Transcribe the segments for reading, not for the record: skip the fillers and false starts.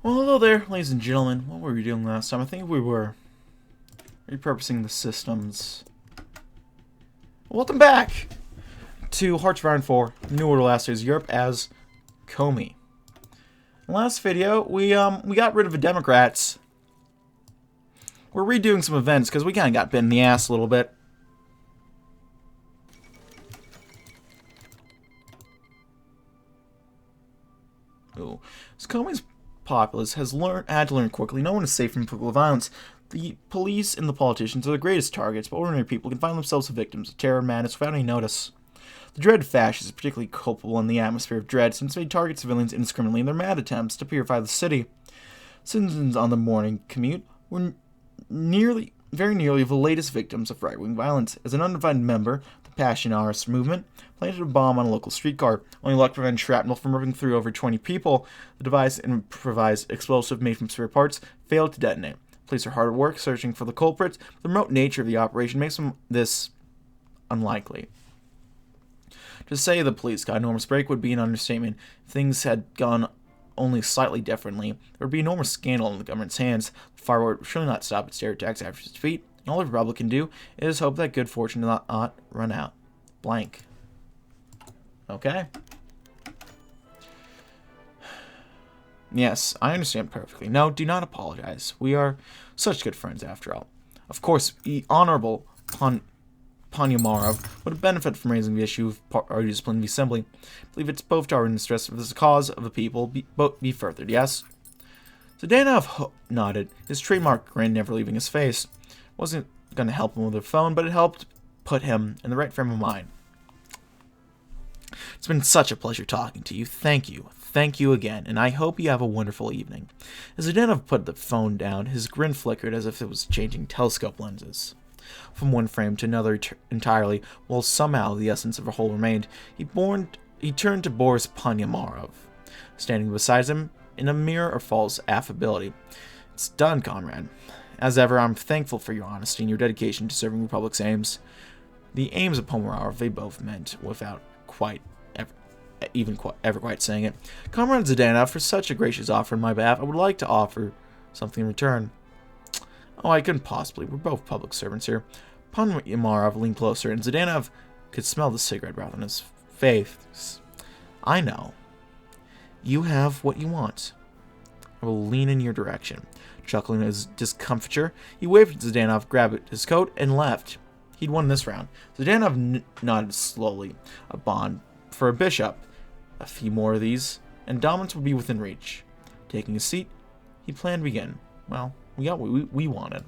Well, hello there, ladies and gentlemen. What were we doing last time? I think we were repurposing the systems. Welcome back to Hearts of Iron 4, New Order Last Days of Europe as Komi. In the last video, we got rid of the Democrats. We're redoing some events because we kind of got bit in the ass a little bit. Ooh. So Komi's populace had to learn quickly no one is safe from political violence. The police and the politicians are the greatest targets, but ordinary people can find themselves victims of terror and madness without any notice. The dread fascists is particularly culpable in the atmosphere of dread, since they target civilians indiscriminately in their mad attempts to purify the city. Citizens on the morning commute were very nearly the latest victims of right-wing violence. As an undefined member of the Passion Unrest movement, planted a bomb on a local streetcar. Only luck prevented shrapnel from ripping through over 20 people. The device, an improvised explosive made from spare parts, failed to detonate. Police are hard at work searching for the culprits. The remote nature of the operation makes this unlikely. To say the police got an enormous break would be an understatement. If things had gone only slightly differently, there would be enormous scandal in the government's hands. The far right would surely not stop its terror attacks after its defeat. All the Republic can do is hope that good fortune does not run out. Blank. Okay. Yes, I understand perfectly. No, do not apologize. We are such good friends after all. Of course, the Honorable Panyamarov would have benefited from raising the issue of party discipline in the Assembly. I believe it's both to our interest if the cause of the people be furthered, yes? Zdanov nodded, his trademark grin never leaving his face. Wasn't going to help him with the phone, but it helped put him in the right frame of mind. It's been such a pleasure talking to you. Thank you. Thank you again, and I hope you have a wonderful evening. As Zdanov put the phone down, his grin flickered as if it was changing telescope lenses. From one frame to another entirely, while somehow the essence of a whole remained, he turned to Boris Panyamarov, standing beside him in a mirror of false affability. It's done, comrade. As ever, I'm thankful for your honesty and your dedication to serving the Republic's aims. The aims of Panyamarov they both meant without ever quite saying it. Comrade Zdanov, for such a gracious offer on my behalf, I would like to offer something in return. Oh, I couldn't possibly. We're both public servants here. Panyamarov leaned closer, and Zdanov could smell the cigarette breath on his face. I know. You have what you want. I will lean in your direction. Chuckling at his discomfiture, he waved at Zdanov, grabbed his coat, and left. He'd won this round. Zdanov nodded slowly. A bond for a bishop. A few more of these, and dominance would be within reach. Taking a seat, he planned to begin. Well, we got what we wanted.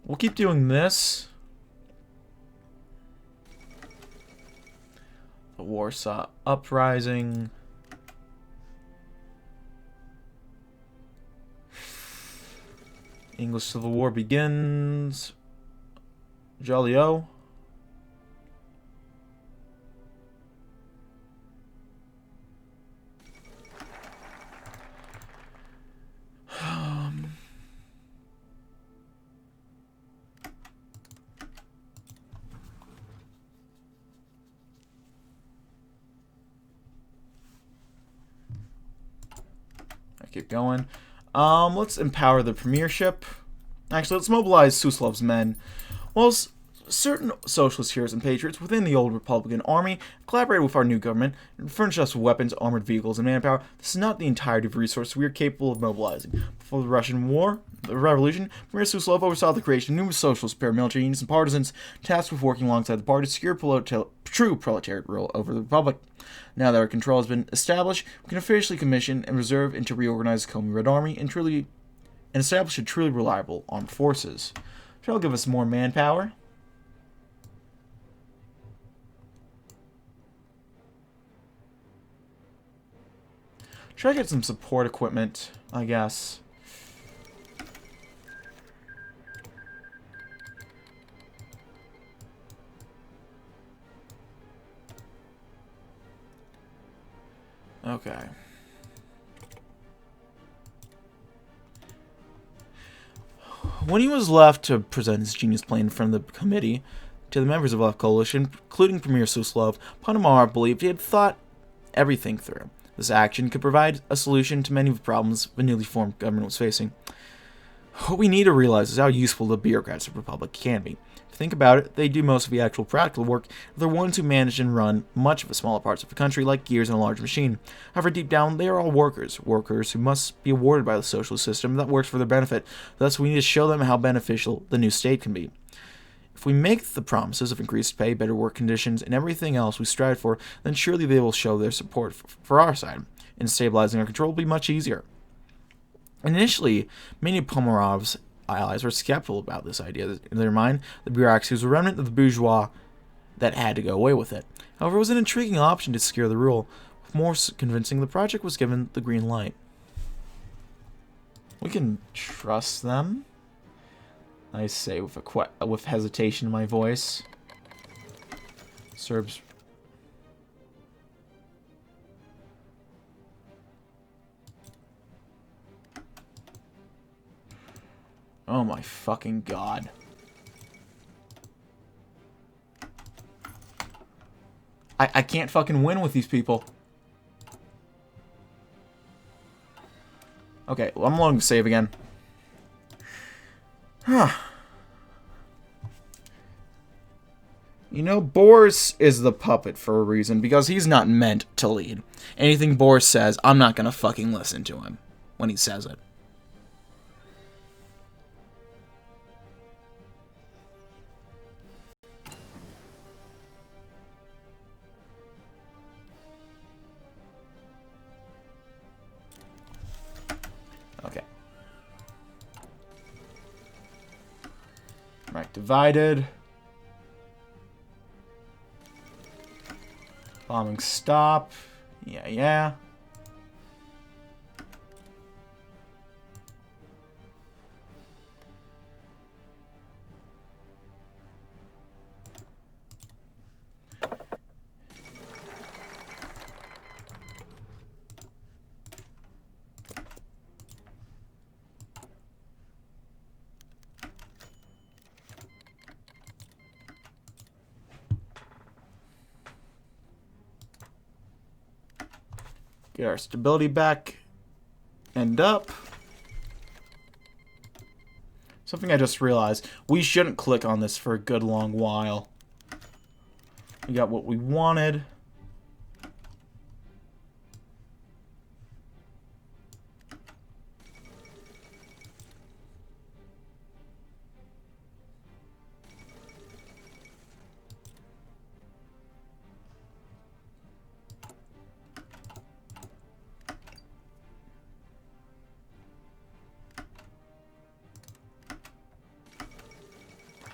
We'll keep doing this. The Warsaw Uprising. English Civil War begins. Jolly-O. Keep going. Let's empower the premiership. Actually, let's mobilize Suslov's men. Whilst certain socialist heroes and patriots within the old Republican army collaborated with our new government and furnished us with weapons, armored vehicles, and manpower, this is not the entirety of the resources we are capable of mobilizing. Before the Russian War, the Revolution, Premier Suslov oversaw the creation of numerous socialist paramilitary unions and partisans tasked with working alongside the party to secure true proletariat rule over the Republic. Now that our control has been established, we can officially commission and reserve and to reorganize the Komi Red Army and establish a truly reliable armed forces. That'll give us more manpower. Try to get some support equipment, I guess. Okay. When he was left to present his genius plan in front of the committee to the members of the coalition, including Premier Suslov, Panyamarov believed he had thought everything through. This action could provide a solution to many of the problems the newly formed government was facing. What we need to realize is how useful the bureaucrats of the Republic can be. If you think about it, they do most of the actual practical work. They're ones who manage and run much of the smaller parts of the country, like gears in a large machine. However, deep down, they are all workers who must be awarded by the socialist system that works for their benefit. Thus, we need to show them how beneficial the new state can be. If we make the promises of increased pay, better work conditions, and everything else we strive for, then surely they will show their support for our side, and stabilizing our control will be much easier. Initially, many of Pomerov's allies were skeptical about this idea. In their mind, the bureaucracy was a remnant of the bourgeois that had to go away with it. However, it was an intriguing option to secure the rule. With more convincing, the project was given the green light. We can trust them. I say with hesitation in my voice. Serbs. Oh my fucking god. I can't fucking win with these people. Okay, well, I'm going to save again. Huh. You know, Boris is the puppet for a reason, because he's not meant to lead. Anything Boris says, I'm not gonna fucking listen to him when he says it. Okay. Right, divided. Bombing stop. Yeah. Get our stability back and up. Something I just realized. We shouldn't click on this for a good long while. We got what we wanted.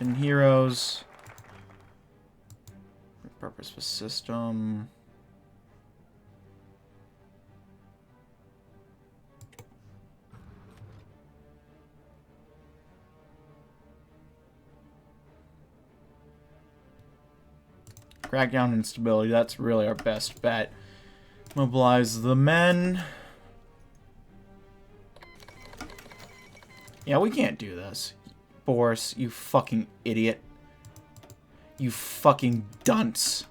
And heroes. Repurpose the system. Crack down instability. That's really our best bet. Mobilize the men. Yeah, we can't do this. Boris, you fucking idiot. You fucking dunce.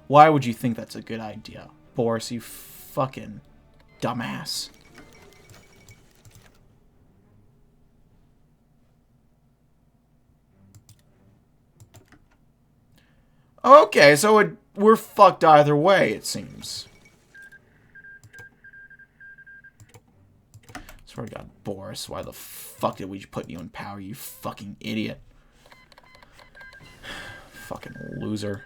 Why would you think that's a good idea? Boris, you fucking dumbass. Okay, so we're fucked either way, it seems. Swear to God, Boris, why the fuck did we put you in power, you fucking idiot? Fucking loser.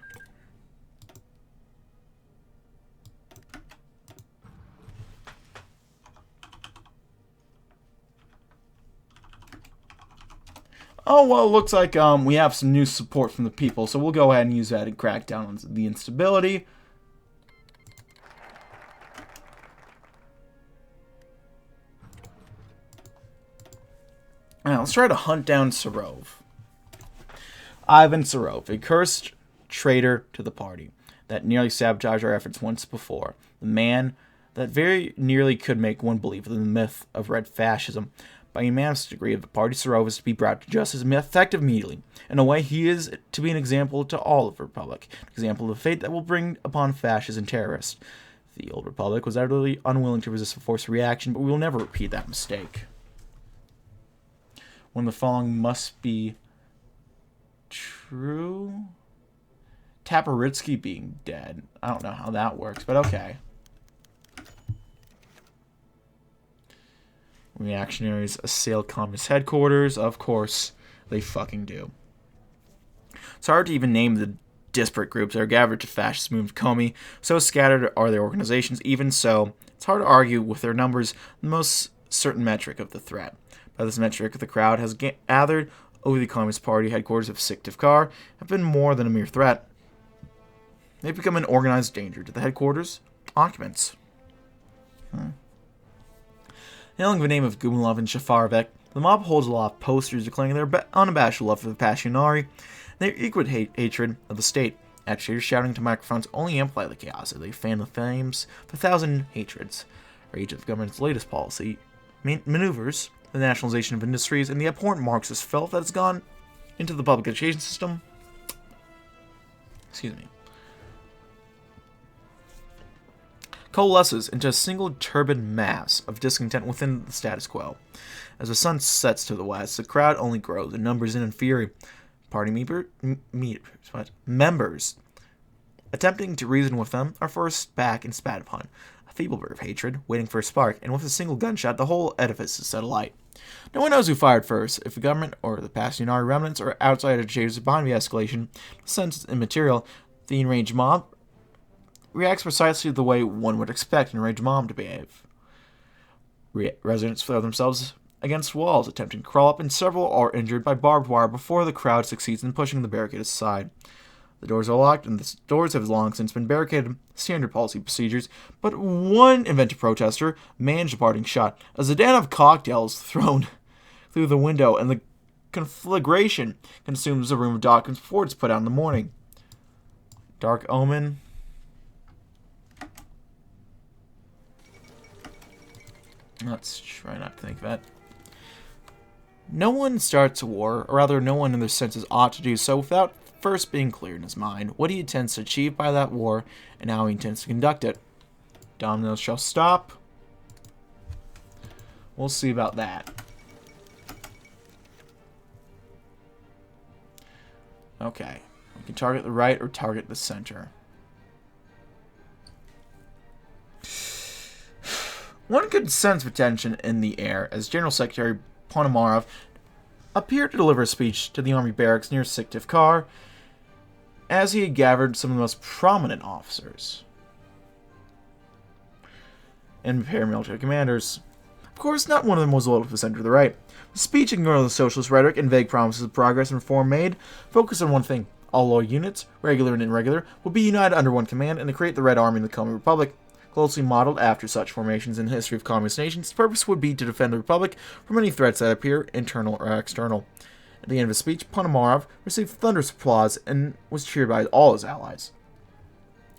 Oh, well, it looks like we have some new support from the people, so we'll go ahead and use that to crack down on the instability. Now, let's try to hunt down Serov. Ivan Serov, a cursed traitor to the party that nearly sabotaged our efforts once before. The man that very nearly could make one believe in the myth of red fascism. By a unanimous degree of the party, Serov is to be brought to justice effective immediately. In a way, he is to be an example to all of the Republic, an example of the fate that will bring upon fascists and terrorists. The old Republic was utterly unwilling to resist a forced reaction, but we will never repeat that mistake. One of the following must be true. Taparitsky being dead. I don't know how that works, but okay. Reactionaries assail communist headquarters. Of course, they fucking do. It's hard to even name the disparate groups that are gathered to fascist movement Komi. So scattered are their organizations. Even so, it's hard to argue with their numbers, the most certain metric of the threat. By this metric, the crowd has gathered over the Communist Party headquarters of Syktyvkar have been more than a mere threat. They've become an organized danger to the headquarters occupants. Hailing the name of Gumilov and Shafarvek, the mob holds aloft posters declaring their unabashed love for the Passionari and their equal hatred of the state. Agitators shouting to microphones only amplify the chaos as they fan the flames of 1,000 hatreds. Rage of the government's latest policy maneuvers, the nationalization of industries, and the abhorrent Marxist filth that has gone into the public education system. Coalesces into a single turbid mass of discontent within the status quo. As the sun sets to the west, the crowd only grows in numbers and in fury. Party members attempting to reason with them are forced back and spat upon. A feeble bit of hatred, waiting for a spark, and with a single gunshot, the whole edifice is set alight. No one knows who fired first, if the government or the Passionari remnants or outside agitators behind the escalation. Since it's immaterial, the enraged mob reacts precisely the way one would expect an enraged mob to behave. Residents throw themselves against walls, attempting to crawl up, and several are injured by barbed wire before the crowd succeeds in pushing the barricade aside. The doors are locked, and the doors have long since been barricaded, standard policy procedures, but one inventive protester managed a parting shot. A Zdanov cocktail is thrown through the window, and the conflagration consumes the room of documents before it's put out in the morning. Dark omen. Let's try not to think of that. No one starts a war, or rather no one in their senses ought to do so without first being clear in his mind what he intends to achieve by that war and how he intends to conduct it. Dominoes shall stop. We'll see about that. Okay. We can target the right or target the center. One could sense tension in the air as General Secretary Ponomarov appeared to deliver a speech to the army barracks near Syktyvkar as he had gathered some of the most prominent officers and paramilitary commanders. Of course, not one of them was loyal to the center of the right. The speech ignored the socialist rhetoric and vague promises of progress and reform made, focused on one thing: all loyal units, regular and irregular, will be united under one command and to create the Red Army in the Komi Republic. Closely modeled after such formations in the history of communist nations, its purpose would be to defend the Republic from any threats that appear, internal or external. At the end of his speech, Ponomarov received thunderous applause and was cheered by all his allies.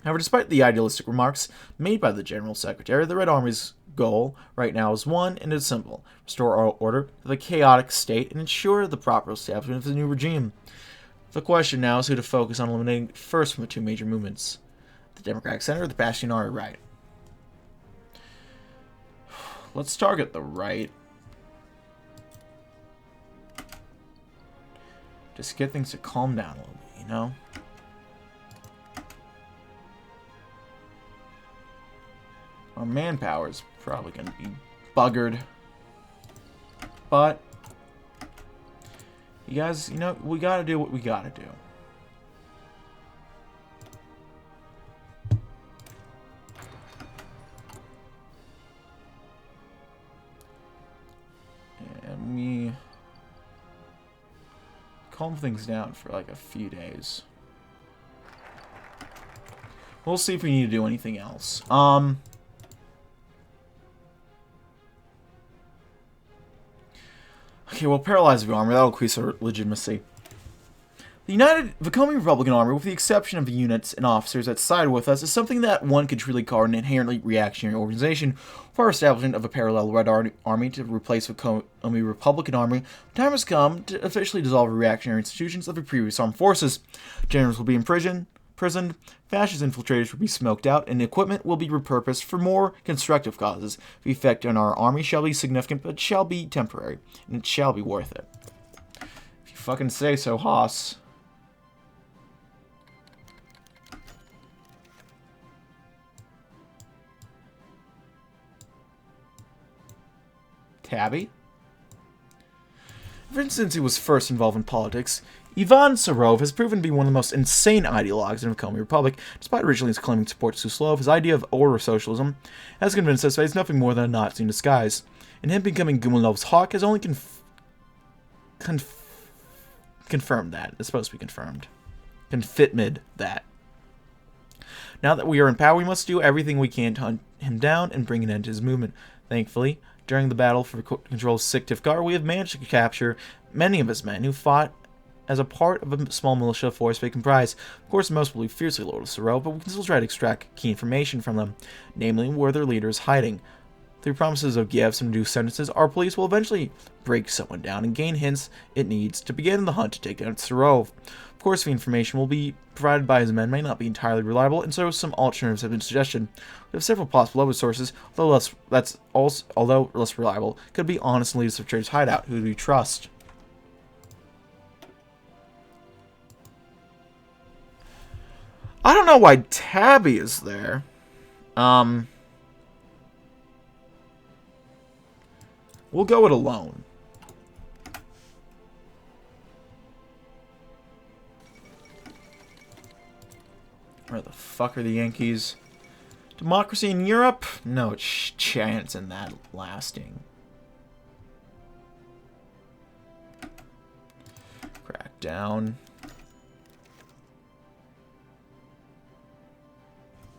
However, despite the idealistic remarks made by the General Secretary, the Red Army's goal right now is one, and it's simple: restore order to the chaotic state and ensure the proper establishment of the new regime. The question now is who to focus on eliminating first from the two major movements: the Democratic Center or the Passionari right. Let's target the right. Just get things to calm down a little bit, you know? Our manpower is probably going to be buggered. But, you guys, you know, we got to do what we got to do. And we calm things down for like a few days. We'll see if we need to do anything else. Okay, we'll paralyze the army. That'll increase our legitimacy. The Komi Republican Army, with the exception of the units and officers that side with us, is something that one could truly call an inherently reactionary organization. For our establishment of a parallel Red Army to replace the Komi Republican Army, the time has come to officially dissolve the reactionary institutions of the previous armed forces. Generals will be imprisoned, imprisoned, fascist infiltrators will be smoked out, and equipment will be repurposed for more constructive causes. The effect on our army shall be significant, but shall be temporary, and it shall be worth it. If you fucking say so, Haas. Tabby? Ever since he was first involved in politics, Ivan Sarov has proven to be one of the most insane ideologues in the Komi Republic. Despite originally claiming support to Suslov, his idea of order socialism has convinced us that he's nothing more than a Nazi in disguise. And him becoming Gumilov's hawk has only confirmed that. It's supposed to be confirmed. Confirmed that. Now that we are in power, we must do everything we can to hunt him down and bring an end to his movement. Thankfully, during the battle for control of Syktyvkar, we have managed to capture many of his men who fought as a part of a small militia force they comprise. Of course, most will be fiercely loyal to Sarov, but we can still try to extract key information from them, namely where their leader is hiding. Through promises of gifts and reduced sentences, our police will eventually break someone down and gain hints it needs to begin the hunt to take down Sarov. Of course, the information will be provided by his men may not be entirely reliable, and so some alternatives have been suggested. We have several possible other sources, although less reliable, could be honest and lead us to Traitor's hideout. Who do we trust? I don't know why Tabby is there. We'll go it alone. Where the fuck are the Yankees? Democracy in Europe? No chance in that lasting. Crack down.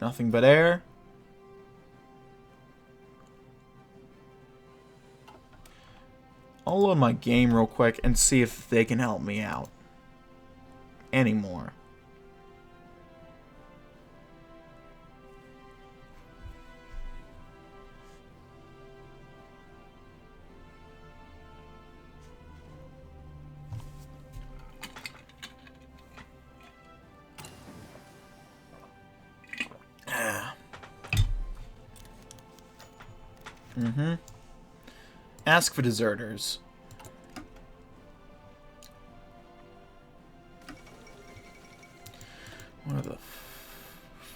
Nothing but air. I'll load my game real quick and see if they can help me out anymore. Ask for deserters.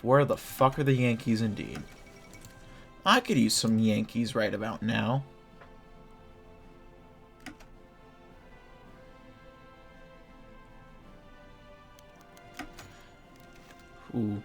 Where the fuck are the Yankees indeed? I could use some Yankees right about now. Ooh.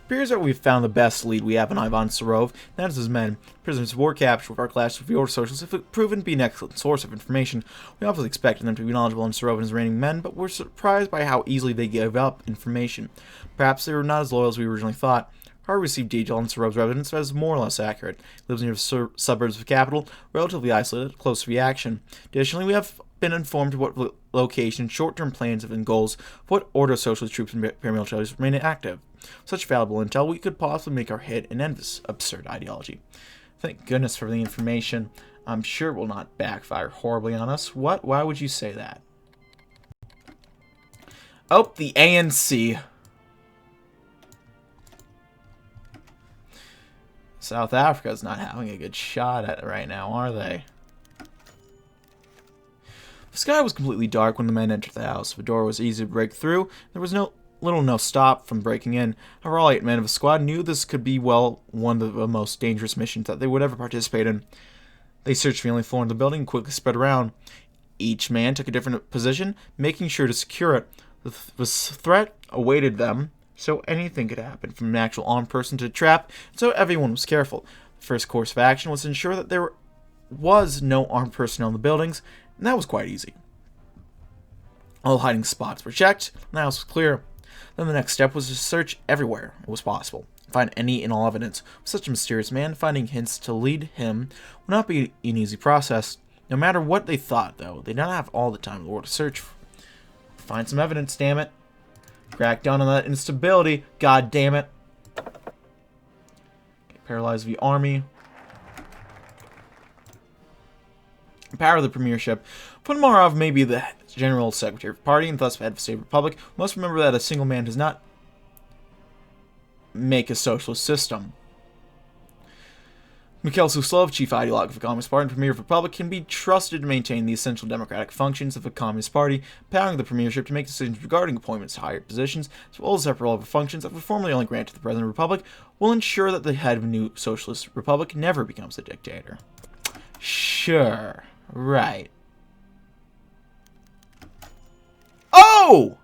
It appears that we've found the best lead we have in Ivan Sarov, that is his men. Prisoners of war captured with our clash with the order socialists have proven to be an excellent source of information. We obviously expected them to be knowledgeable on Sarov and his reigning men, but we're surprised by how easily they gave up information. Perhaps they were not as loyal as we originally thought. Our received detail on Sarov's residence that is more or less accurate. He lives near the suburbs of the capital, relatively isolated, close to the action. Additionally, we have been informed of what location, short-term plans and goals of what order socialist troops and paramilitaries remain active. Such valuable intel, we could possibly make our hit and end this absurd ideology. Thank goodness for the information. I'm sure it will not backfire horribly on us. What? Why would you say that? Oh, the ANC. South Africa's not having a good shot at it right now, are they? The sky was completely dark when the men entered the house. The door was easy to break through. There was no stop from breaking in. However, all 8 men of the squad knew this could be, well, one of the most dangerous missions that they would ever participate in. They searched the only floor in the building and quickly spread around. Each man took a different position, making sure to secure it. The threat awaited them, so anything could happen, from an actual armed person to a trap, so everyone was careful. The first course of action was to ensure that there was no armed personnel in the buildings, and that was quite easy. All hiding spots were checked, and the house was clear. Then the next step was to search everywhere it was possible, find any and all evidence. With such a mysterious man, finding hints to lead him would not be an easy process. No matter what they thought, though, they did not have all the time in the world to search. Find some evidence, damn it. Crack down on that instability, god damn it. Okay, paralyze the army. Power of the premiership. Ponomarov may be the general secretary of the party and thus head of the state republic. We must remember that a single man does not make a socialist system. Mikhail Suslov, chief ideologue of the Communist Party and Premier of the Republic, can be trusted to maintain the essential democratic functions of the Communist Party, empowering the premiership to make decisions regarding appointments to higher positions, as well as several other functions that were formerly only granted to the President of the Republic, will ensure that the head of a new socialist republic never becomes a dictator. Sure. Right. Oh!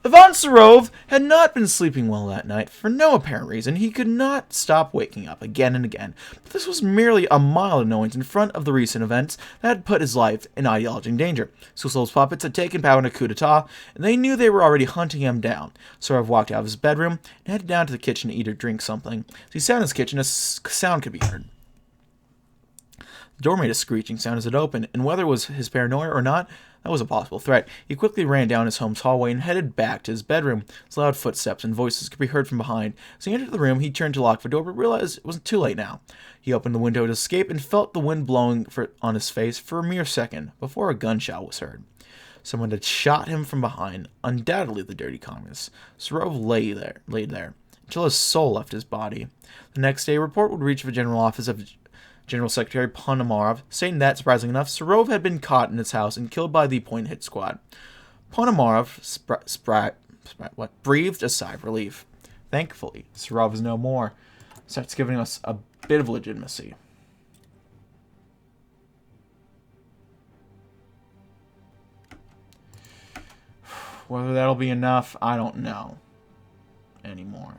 Ivan Serov had not been sleeping well that night. For no apparent reason, he could not stop waking up again and again. But this was merely a mild annoyance in front of the recent events that had put his life and ideology in danger. Suslov's puppets had taken power in a coup d'etat, and they knew they were already hunting him down. Serov walked out of his bedroom and headed down to the kitchen to eat or drink something. As he sat in his kitchen, a sound could be heard. The door made a screeching sound as it opened, and whether it was his paranoia or not, that was a possible threat. He quickly ran down his home's hallway and headed back to his bedroom. His loud footsteps and voices could be heard from behind. As he entered the room, he turned to lock the door, but realized it was too late now. He opened the window to escape and felt the wind blowing on his face for a mere second before a gunshot was heard. Someone had shot him from behind, undoubtedly the dirty communist. Serov lay there, until his soul left his body. The next day, a report would reach the general office of General Secretary Ponomarov, saying that, surprisingly enough, Serov had been caught in his house and killed by the point hit squad. Ponomarov breathed a sigh of relief. Thankfully, Serov is no more. Starts giving us a bit of legitimacy. Whether that'll be enough, I don't know anymore.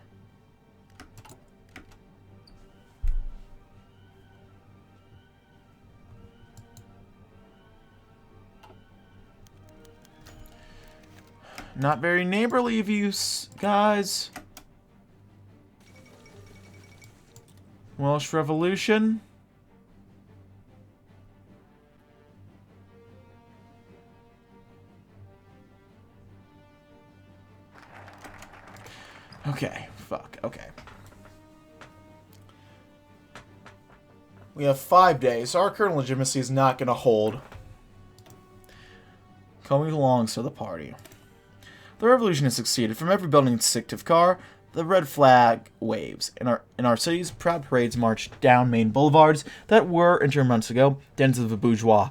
Not very neighborly of you guys. Welsh Revolution. Okay, fuck, okay. We have 5 days. Our current legitimacy is not going to hold. Komi belongs to the party. The revolution has succeeded. From every building in Syktyvkar, the red flag waves. In our cities, proud parades march down main boulevards that were, until months ago, dens of the bourgeois.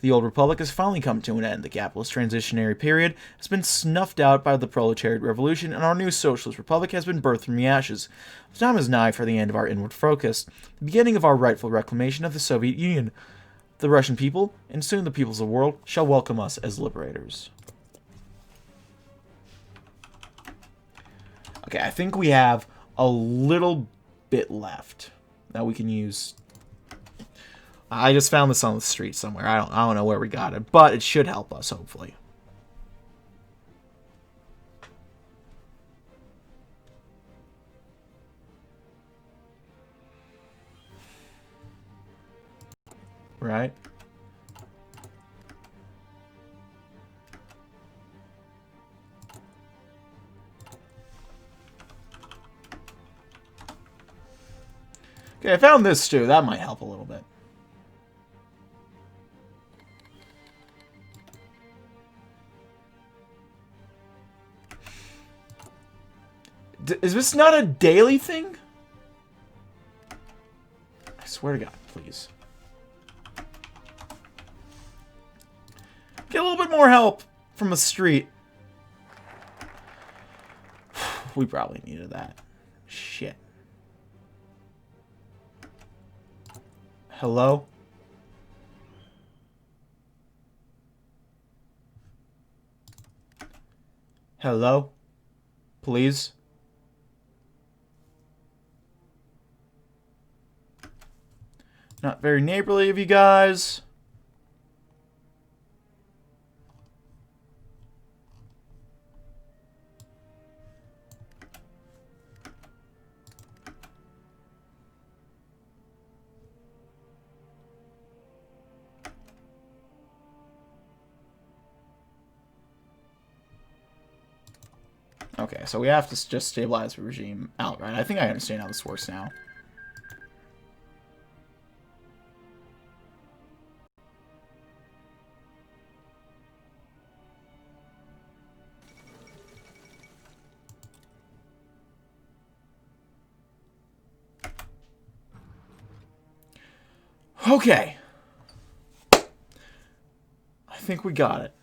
The old republic has finally come to an end. The capitalist transitionary period has been snuffed out by the proletariat revolution, and our new socialist republic has been birthed from the ashes. The time is nigh for the end of our inward focus, the beginning of our rightful reclamation of the Soviet Union. The Russian people, and soon the peoples of the world, shall welcome us as liberators. Okay, I think we have a little bit left that we can use. I just found this on the street somewhere. I don't know where we got it, but it should help us, hopefully. Right? Okay, I found this too. That might help a little bit. Is this not a daily thing? I swear to God, please. Get a little bit more help from the street. We probably needed that. Shit. Hello? Hello? Please? Not very neighborly of you guys. Okay, so we have to just stabilize the regime outright. I think I understand how this works now. Okay. I think we got it.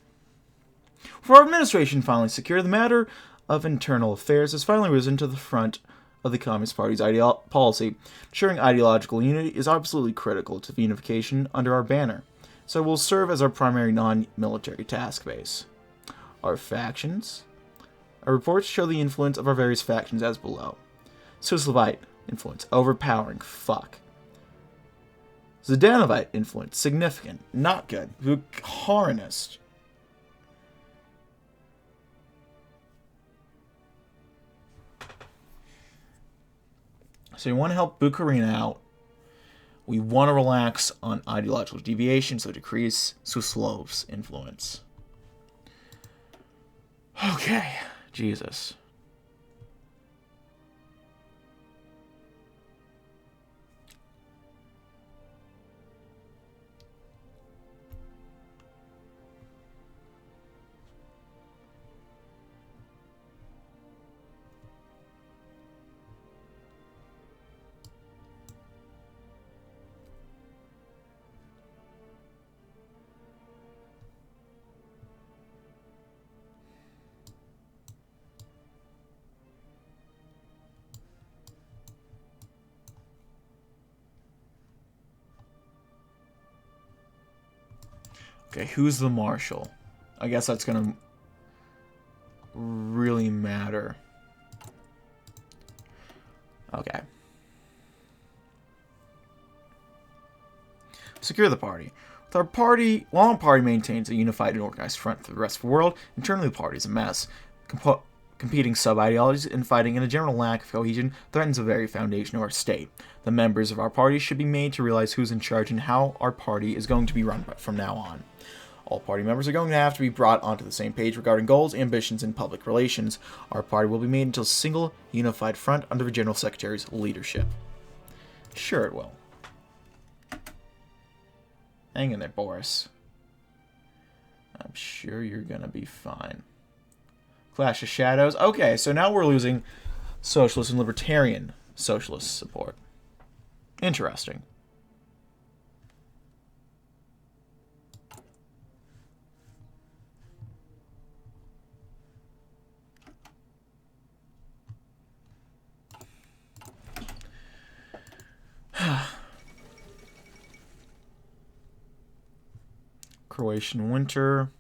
For our administration finally secure, the matter of internal affairs has finally risen to the front of the Communist Party's policy. Ensuring ideological unity is absolutely critical to the unification under our banner, so it will serve as our primary non-military task base. Our factions. Our reports show the influence of our various factions as below. Swislevite influence, overpowering, fuck. Zdanovite influence, significant, not good. Bukharinist. So we want to help Bukharina out. We want to relax on ideological deviation, so decrease Suslov's influence. Okay, Jesus. Okay, who's the marshal? I guess that's gonna really matter. Okay. Secure the party. While our party maintains a unified and organized front for the rest of the world, internally the party is a mess. Competing sub-ideologies and fighting and a general lack of cohesion threatens the very foundation of our state. The members of our party should be made to realize who's in charge and how our party is going to be run from now on. All party members are going to have to be brought onto the same page regarding goals, ambitions, and public relations. Our party will be made into a single, unified front under the General Secretary's leadership. Sure it will. Hang in there, Boris. I'm sure you're gonna be fine. Clash of Shadows. Okay, so now we're losing socialist and libertarian socialist support. Interesting. Croatian winter.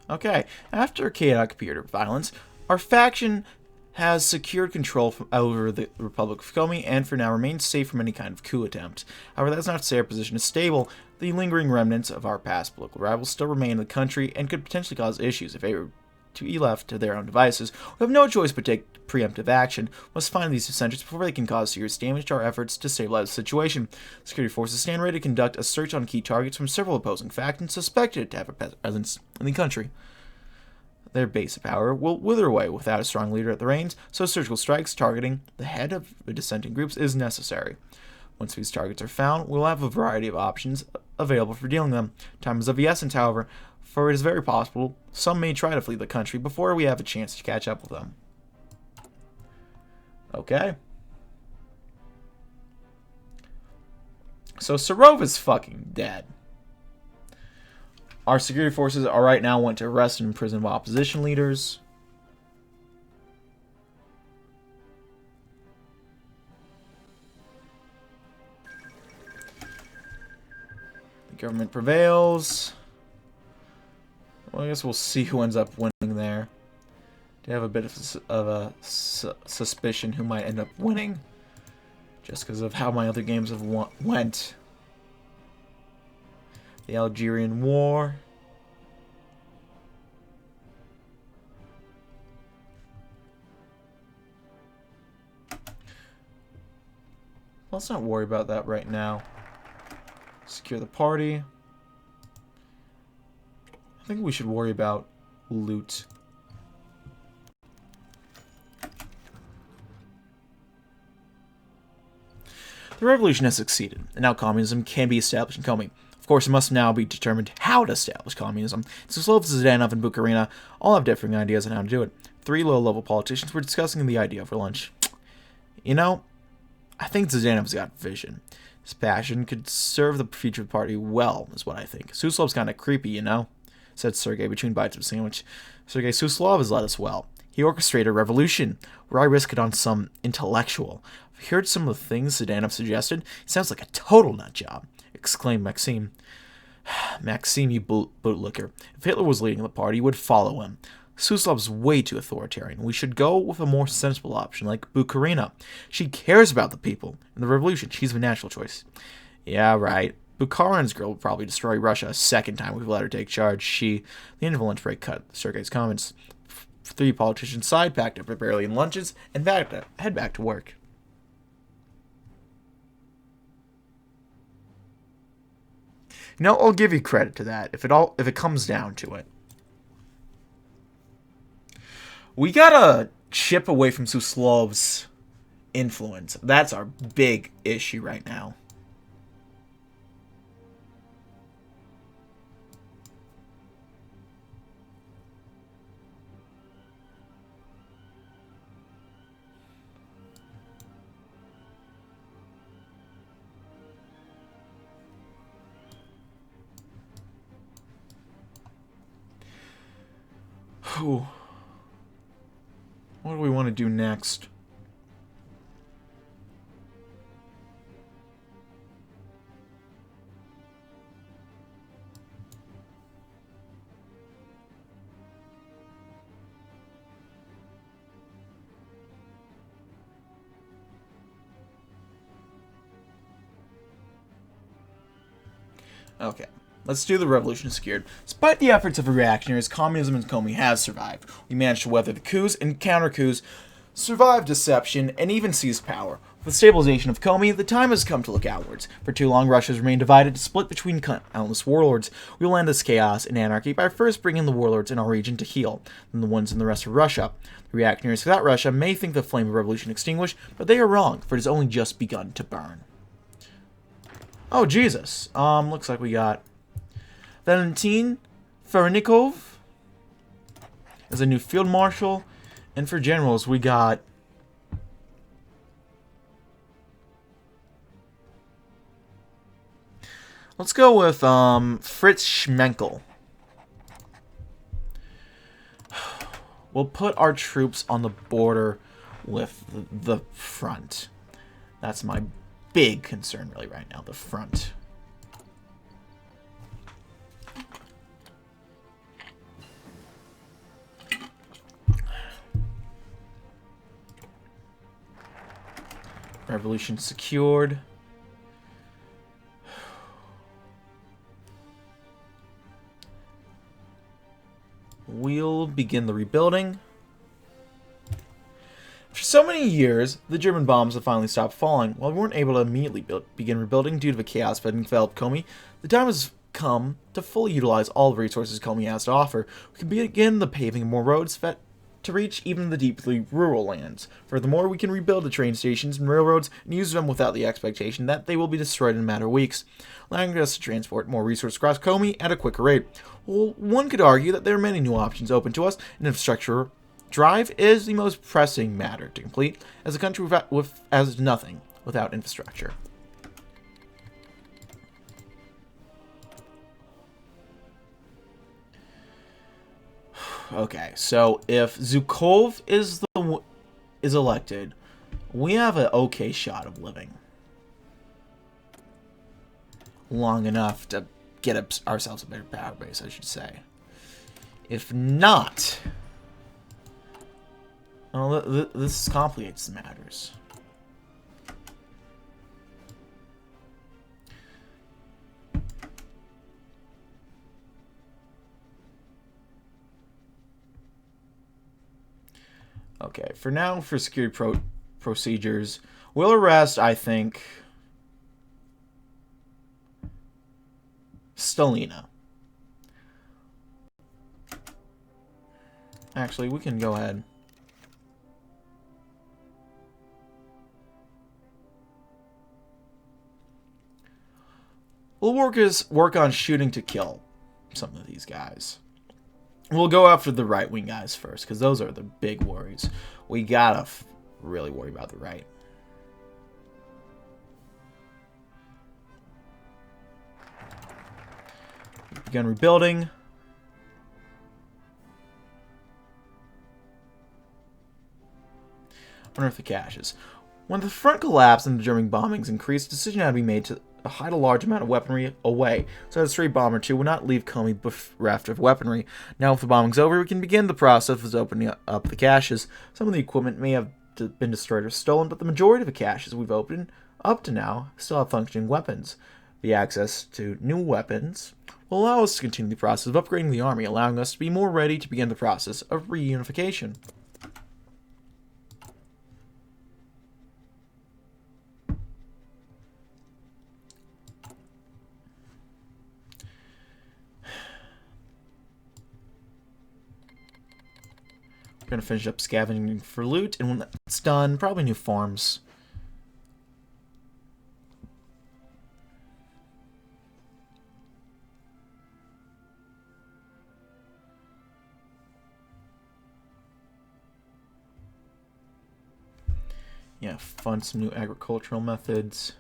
Okay, after chaotic computer violence, our faction has secured control over the Republic of Komi and for now remains safe from any kind of coup attempt. However, that's not to say our position is stable. The lingering remnants of our past political rivals still remain in the country and could potentially cause issues if they were to be left to their own devices. We have no choice but take preemptive action. We must find these dissenters before they can cause serious damage to our efforts to stabilize the situation. Security forces stand ready to conduct a search on key targets from several opposing factions suspected to have a presence in the country. Their base of power will wither away without a strong leader at the reins, so surgical strikes targeting the head of the dissenting groups is necessary. Once these targets are found, we'll have a variety of options available for dealing with them. Time is of the essence, however, for it is very possible some may try to flee the country before we have a chance to catch up with them. Okay. So Serov is fucking dead. Our security forces are right now want to arrest and imprison opposition leaders. The government prevails. Well, I guess we'll see who ends up winning there. Do have a bit of a suspicion who might end up winning, just because of how my other games have went. The Algerian War. Let's not worry about that right now. Secure the party. I think we should worry about loot. The revolution has succeeded, and now communism can be established in Komi. Of course, it must now be determined how to establish communism. Suslovs, Zdanov, and Bukharina all have differing ideas on how to do it. three low-level politicians were discussing the idea over lunch. You know, I think Zhdanov's got vision. His passion could serve the future of the party well, is what I think. Suslov's kind of creepy, you know, said Sergei between bites of a sandwich. Sergei Suslov has led us well. He orchestrated a revolution. Where I risk it on some intellectual. I've heard some of the things Zhdanov suggested. He sounds like a total nut job, exclaimed Maxim. Maxim, you bootlicker. If Hitler was leading the party, you would follow him. Suslov's way too authoritarian. We should go with a more sensible option, like Bukharina. She cares about the people and the revolution. She's the natural choice. Yeah, right. Bukharina's girl would probably destroy Russia a second time if we let her take charge. The end of the lunch break cut Sergei's comments. Three politicians side-packed up their barely in lunches and head back to work. You know, I'll give you credit to that if it comes down to it. We gotta chip away from Suslov's influence. That's our big issue right now. Whew. What do we want to do next? Okay. Let's do the revolution secured. Despite the efforts of reactionaries, communism in Komi has survived. We managed to weather the coups and counter-coups, survive deception, and even seize power. With the stabilization of Komi, the time has come to look outwards. For too long, Russia has remained divided, split between countless warlords. We will end this chaos and anarchy by first bringing the warlords in our region to heel, then the ones in the rest of Russia. The reactionaries without Russia may think the flame of revolution extinguished, but they are wrong, for it has only just begun to burn. Oh, Jesus. Looks like we got Valentin Fernikov as a new field marshal. And for generals, we got let's go with Fritz Schmenkel. We'll put our troops on the border with the front. That's my big concern really right now, the front. Revolution secured. We'll begin the rebuilding. For so many years, the German bombs have finally stopped falling. While we weren't able to immediately begin rebuilding due to the chaos that enveloped Komi, the time has come to fully utilize all the resources Komi has to offer. We can begin the paving of more roads to reach even the deeply rural lands. Furthermore, we can rebuild the train stations and railroads and use them without the expectation that they will be destroyed in a matter of weeks, allowing us to transport more resources across Komi at a quicker rate. Well, one could argue that there are many new options open to us, and infrastructure drive is the most pressing matter to complete, as a country has nothing without infrastructure. Okay, so if Zhukov is elected, we have an okay shot of living long enough to get ourselves a better power base, I should say. If not, well, this complicates the matters. Okay, for now, for security procedures, we'll arrest, I think, Stalina. Actually, we can go ahead. We'll work on shooting to kill some of these guys. We'll go after the right-wing guys first, because those are the big worries. We gotta really worry about the right. Begun rebuilding. Unearth the caches. When the front collapsed and the German bombings increased, a decision had to be made to hide a large amount of weaponry away, so that a stray bomb or two would not leave Komi bereft of weaponry. Now with the bombing's over, we can begin the process of opening up the caches. Some of the equipment may have been destroyed or stolen, but the majority of the caches we've opened up to now still have functioning weapons. The access to new weapons will allow us to continue the process of upgrading the army, allowing us to be more ready to begin the process of reunification. We're going to finish up scavenging for loot, and when that's done, probably new farms. Yeah, fund some new agricultural methods.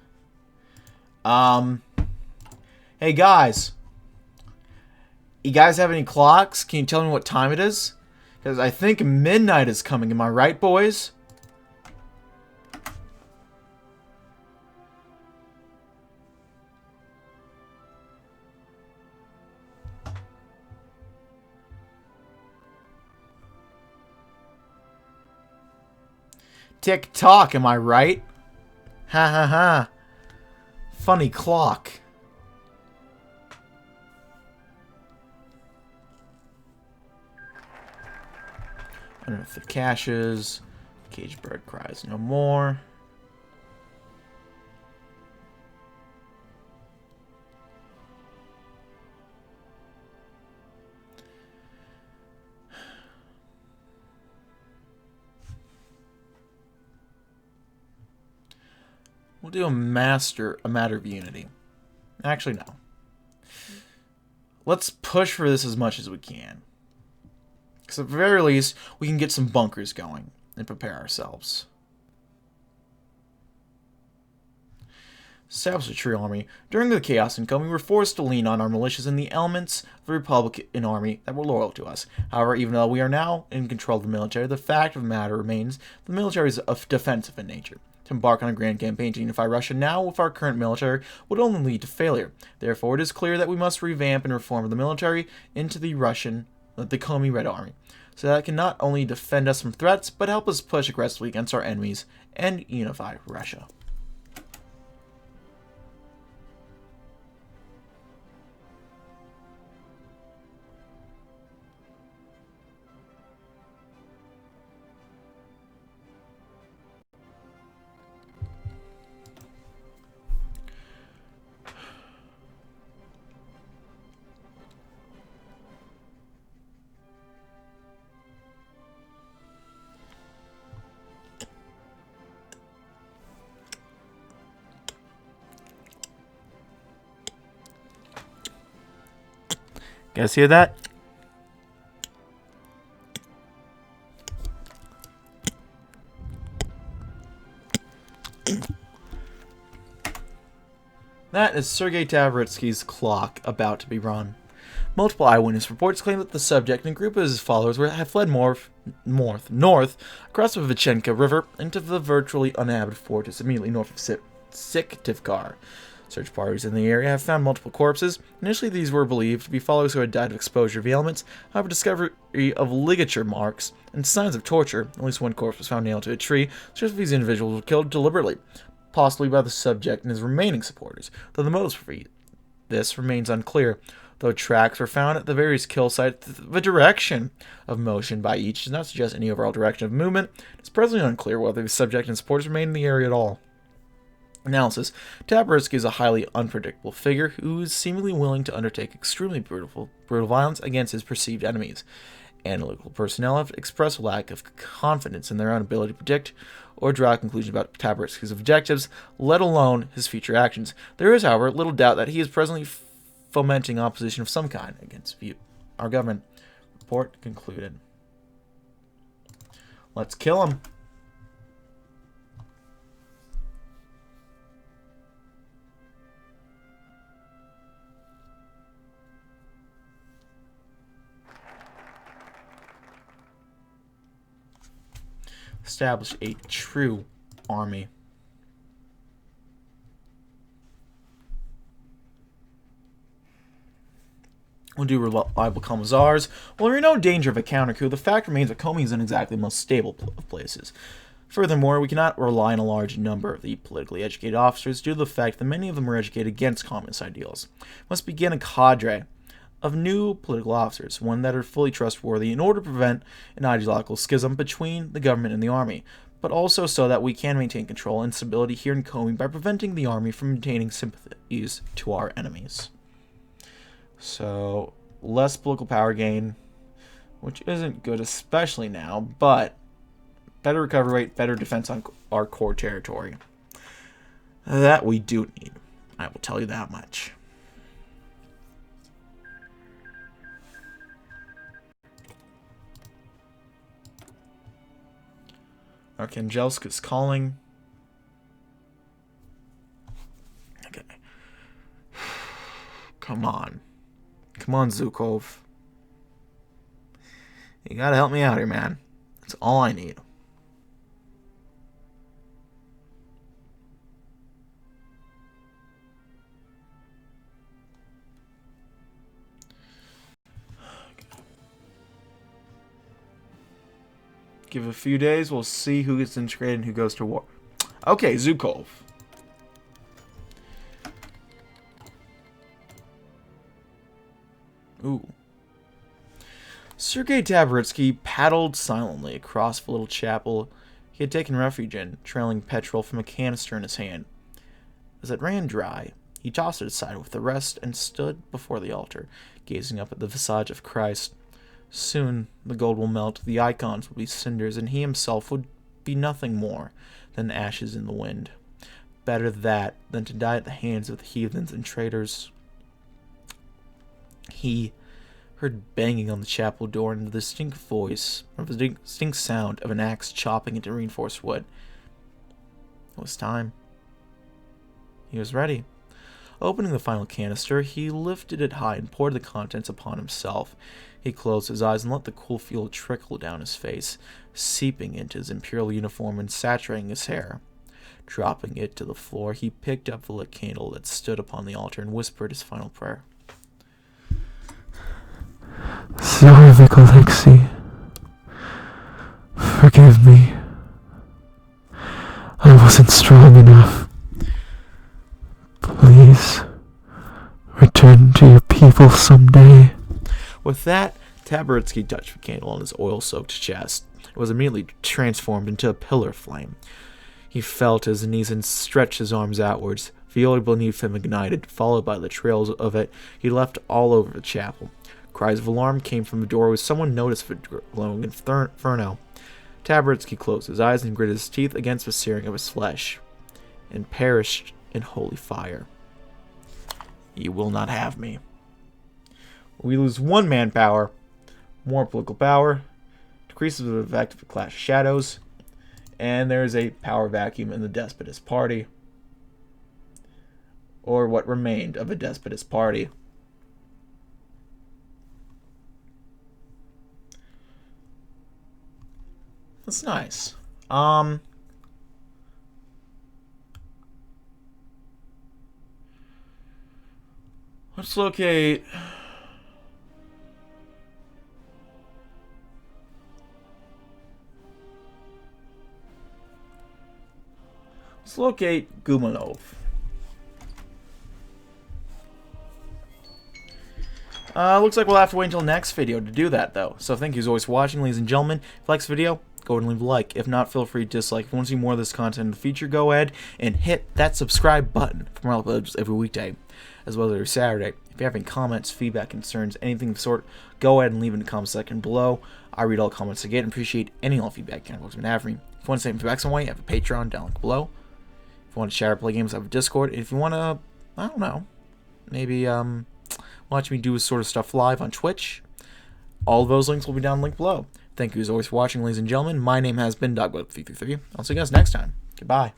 Hey guys. You guys have any clocks? Can you tell me what time it is? Because I think midnight is coming. Am I right, boys? Tick-tock, am I right? Ha ha ha. Funny clock. Unearth the caches. Caged bird cries no more. We'll do a matter of unity. Actually, no. Let's push for this as much as we can. Because at the very least, we can get some bunkers going and prepare ourselves. Establish a true army. During the chaos in Komi, we were forced to lean on our militias and the elements of the Republican army that were loyal to us. However, even though we are now in control of the military, the fact of the matter remains the military is defensive in nature. To embark on a grand campaign to unify Russia now with our current military would only lead to failure. Therefore, it is clear that we must revamp and reform the military into the Komi Red Army, so that it can not only defend us from threats, but help us push aggressively against our enemies and unify Russia. Guys hear that? That is Sergei Tavritsky's clock about to be run. Multiple eyewitness reports claim that the subject and a group of his followers have fled north across the Vichenka River into the virtually uninhabited fortress immediately north of Syktyvkar. Search parties in the area have found multiple corpses. Initially, these were believed to be followers who had died of exposure to the elements. However, discovery of ligature marks and signs of torture, at least one corpse was found nailed to a tree, suggests that these individuals were killed deliberately, possibly by the subject and his remaining supporters, though the motives for this remains unclear. Though tracks were found at the various kill sites, the direction of motion by each does not suggest any overall direction of movement. It's presently unclear whether the subject and supporters remain in the area at all. Analysis. Tabritsky is a highly unpredictable figure who is seemingly willing to undertake extremely brutal violence against his perceived enemies. Analytical personnel have expressed a lack of confidence in their own ability to predict or draw conclusions about Tabritsky's objectives, let alone his future actions. There is, however, little doubt that he is presently fomenting opposition of some kind against our government. Report concluded. Let's kill him. Establish a true army. We'll do reliable commissars. While there is no danger of a counter coup, the fact remains that Komi isn't exactly the most stable of places. Furthermore, we cannot rely on a large number of the politically educated officers due to the fact that many of them are educated against communist ideals. We must begin a cadre of new political officers, one that are fully trustworthy in order to prevent an ideological schism between the government and the army, but also so that we can maintain control and stability here in Komi by preventing the army from maintaining sympathies to our enemies. So, less political power gain, which isn't good, especially now, but better recovery rate, better defense on our core territory. That we do need. I will tell you that much. Archangelska's calling. Okay. Come on. Come on, Zhukov. You gotta help me out here, man. That's all I need. Give it a few days, we'll see who gets integrated and who goes to war. Okay, Zhukov. Ooh. Sergei Tabaritsky paddled silently across the little chapel he had taken refuge in, trailing petrol from a canister in his hand. As it ran dry, he tossed it aside with the rest and stood before the altar, gazing up at the visage of Christ. Soon the gold will melt, the icons will be cinders, and he himself would be nothing more than ashes in the wind. Better that than to die at the hands of the heathens and traitors. He heard banging on the chapel door and the distinct sound of an axe chopping into reinforced wood. It was time. He was ready. Opening the final canister, he lifted it high and poured the contents upon himself. He closed his eyes and let the cool fluid trickle down his face, seeping into his imperial uniform and saturating his hair. Dropping it to the floor, he picked up the lit candle that stood upon the altar and whispered his final prayer. Tsarevich Alexei, forgive me. I wasn't strong enough. Please, return to your people someday. With that, Tabaritsky touched the candle on his oil-soaked chest. It was immediately transformed into a pillar of flame. He fell to his knees and stretched his arms outwards. The oil beneath him ignited, followed by the trails of it he left all over the chapel. Cries of alarm came from the doorway. Someone noticed the glowing inferno. Tabaritsky closed his eyes and gritted his teeth against the searing of his flesh, and perished in holy fire. You will not have me. We lose one manpower, more political power, decreases the effect of the clash of shadows, and there is a power vacuum in the despotist party, or what remained of a despotist party. That's nice. Let's locate. Let's locate Gumanov. Looks like we'll have to wait until next video to do that, though. So thank you as always for watching, ladies and gentlemen. If you like this video, go ahead and leave a like. If not, feel free to dislike. If you want to see more of this content in the future, go ahead and hit that subscribe button for more uploads every weekday, as well as every Saturday. If you have any comments, feedback, concerns, anything of the sort, go ahead and leave in the comment section below. I read all comments again and appreciate any and all feedback you can have for me. If you want to send feedback some way, I have a Patreon down below. If you want to chat or play games, I have a Discord. If you want to, I don't know, maybe watch me do this sort of stuff live on Twitch, All of those links will be down linked below. Thank you as always for watching, ladies and gentlemen. My name has been DB333. I'll see you guys next time. Goodbye.